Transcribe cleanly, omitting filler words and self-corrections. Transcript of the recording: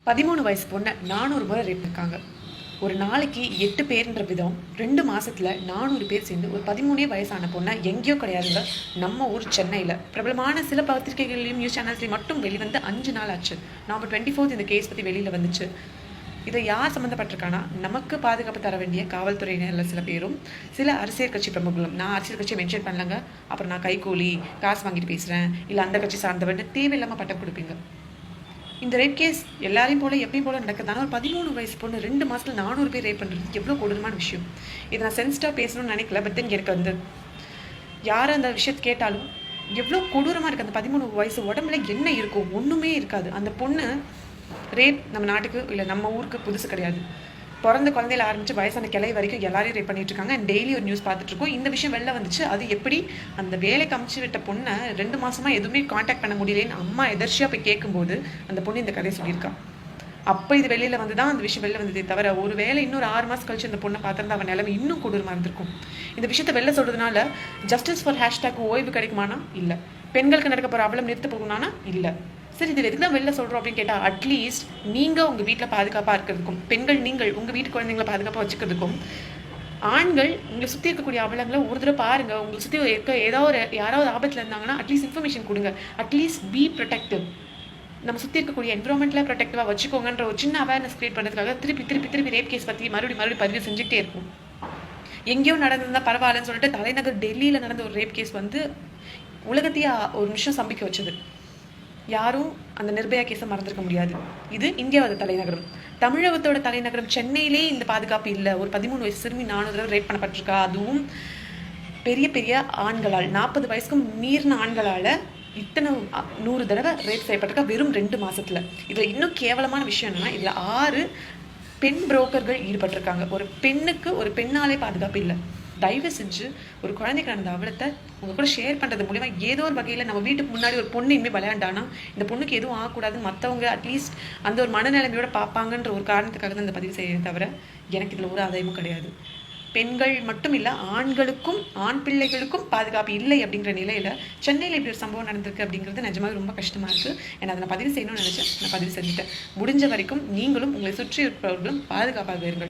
13 வயசு பொண்ணை 400 முறை ரேப் இருக்காங்க. ஒரு நாளைக்கு 8 பேர்ன்ற விதம் 2 மாசத்துல 400 பேர் சேர்ந்து ஒரு 13 வயசான பொண்ணை எங்கேயோ கிடையாதுங்க, நம்ம ஊர் சென்னையில் பிரபலமான சில பத்திரிகைகளையும் நியூஸ் சேனல்ஸ்லையும் மட்டும் வெளிவந்து 5 நாள் ஆச்சு. நவம்பர் 24 இந்த கேஸ் பற்றி வெளியில் வந்துச்சு. இதை யார் சம்மந்தப்பட்டிருக்கானா, நமக்கு பாதுகாப்பு தர வேண்டிய காவல்துறையினரில் சில பேரும் சில அரசியல் கட்சி பிரமுகர்களும். நான் அரசியல் கட்சியை மென்ஷன் பண்ணலங்க. அப்புறம் நான் கைகூலி காசு வாங்கிட்டு பேசுகிறேன், இல்லை அந்த கட்சி சார்ந்தவன் தேவையில்லாமல் பட்டம் கொடுப்பீங்க. இந்த ரேப் கேஸ் எல்லாரையும் போல எப்பயும் போல நடக்குதுனால ஒரு 13 வயசு பொண்ணு 2 மாசத்துல 400 பேர் ரேப் பண்ணுறது எவ்வளோ கொடூரமான விஷயம். இதை நான் சென்சிட்டிவாக பேசணும்னு நினைக்கல. பட் தென் எனக்கு வந்து யார் அந்த விஷயத்தை கேட்டாலும் எவ்வளோ கொடூரமாக இருக்குது. அந்த 13 வயசு உடம்புல என்ன இருக்கும்? ஒன்றுமே இருக்காது. அந்த பொண்ணு ரேப் நம்ம நாட்டுக்கு இல்லை நம்ம ஊருக்கு புதுசு கிடையாது. பிறந்த குழந்தையில ஆரம்பிச்சு வயசான கிளை வரைக்கும் எல்லாரையும் ரேப் பண்ணிட்டு இருக்காங்க. டெய்லி ஒரு நியூஸ் பார்த்துட்டு இருக்கோம். இந்த விஷயம் வெளில வந்துச்சு. அது எப்படி அந்த வேலைக்கு அமுச்சு விட்ட பொண்ணை 2 மாசமா எதுவுமே காண்டாக்ட் பண்ண முடியலன்னு அம்மா எதர்ச்சியா போய் கேட்கும்போது அந்த பொண்ணு இந்த கதையை சொல்லியிருக்கா. அப்போ இது வெளியில வந்து தான் அந்த விஷயம் வெளில வந்ததே தவிர, ஒரு வேலை இன்னொரு 6 மாசம் கழிச்சு அந்த பொண்ணை பார்த்துருந்தா அவன் நிலைமை இன்னும் கொடூரமா இருந்திருக்கும். இந்த விஷயத்த வெளில சொல்றதுனால ஜஸ்டிஸ் ஃபார் ஹேஷ்டாக் ஓய்வு கிடைக்குமானா இல்லை, பெண்களுக்கு நடக்க போகிற அவலம் நிறுத்த போகணும்னா இல்லை. சரி, இது எதுக்கு தான் வெளில சொல்கிறோம் அப்படின்னு கேட்டால், அட்லீஸ்ட் நீங்கள் உங்கள் வீட்டில் பாதுகாப்பாக இருக்கிறதுக்கும், பெண்கள் நீங்கள் உங்கள் வீட்டு குழந்தைங்களை பாதுகாப்பாக வச்சுக்கிறதுக்கும், ஆண்கள் உங்களை சுற்றி இருக்கக்கூடிய அவலங்களை ஒரு தடவை பாருங்கள். உங்களை சுற்றி இருக்க யாராவது ஆபத்தில் இருந்தாங்கன்னா அட்லீஸ்ட் இன்ஃபர்மேஷன் கொடுங்க. At least be protective. நம்ம சுற்றி இருக்கக்கூடிய என்விரான்மெண்ட்டில் ப்ரொடெக்டிவாக வச்சுக்கோங்கன்ற ஒரு சின்ன அவேர்னஸ் கிரியேட் பண்ணுறதுக்காக திருப்பி ரேப் கேஸ் பற்றி மறுபடியும் பதிவு செஞ்சுக்கிட்டே இருக்கும். எங்கேயோ நடந்ததுன்னா பரவாயில்லன்னு சொல்லிட்டு தலைநகர் டெல்லியில் நடந்த ஒரு ரேப் கேஸ் வந்து உலகத்தையே ஒரு நிமிஷம் சம்பிக்க வச்சது. யாரும் அந்த நிர்பயா கேஸை மறந்துருக்க முடியாது. இது இந்தியாவோட தலைநகரம். தமிழகத்தோட தலைநகரம் சென்னையிலே இந்த பாதுகாப்பு இல்லை. ஒரு 13 வயசு சிறுமி 400 தடவை ரேப் பண்ணப்பட்டிருக்கா. அதுவும் பெரிய பெரிய ஆண்களால், 40 வயசுக்கும் மீறின ஆண்களால் இத்தனை 100 தடவை ரேப் செய்யப்பட்டிருக்கா வெறும் 2 மாசத்துல. இதில் இன்னும் கேவலமான விஷயம் என்னன்னா, இதில் 6 பெண் புரோக்கர்கள் ஈடுபட்டிருக்காங்க. ஒரு பெண்ணுக்கு ஒரு பெண்ணாலே பாதுகாப்பு இல்லை. தயவு செஞ்சு ஒரு குழந்தைக்கு நடந்த அவலத்தை உங்கள் கூட ஷேர் பண்ணுறது மூலிமா ஏதோ ஒரு வகையில் நம்ம வீட்டுக்கு முன்னாடி ஒரு பொண்ணு இனிமேல் விளையாண்டானா இந்த பொண்ணுக்கு எதுவும் ஆகக்கூடாதுன்னு மற்றவங்க அட்லீஸ்ட் அந்த ஒரு மனநிலைமையோட பார்ப்பாங்கன்ற ஒரு காரணத்துக்காக தான் இந்த பதிவு செய்ய தவிர எனக்கு இதில் ஒரு ஆதாயமும் கிடையாது. பெண்கள் மட்டும் இல்லை, ஆண்களுக்கும் ஆண் பிள்ளைகளுக்கும் பாதுகாப்பு இல்லை அப்படிங்கிற நிலையில் சென்னையில் இப்படி ஒரு சம்பவம் நடந்திருக்கு அப்படிங்கிறது நிஜமாக ரொம்ப கஷ்டமாக இருக்குது. ஏன்னா அதை நான் பதிவு செய்யணும்னு நினச்சேன், நான் பதிவு செஞ்சுட்டேன். முடிஞ்ச வரைக்கும் நீங்களும் உங்களை சுற்றி இருப்பவர்களும் பாதுகாப்பாக இருங்கள்.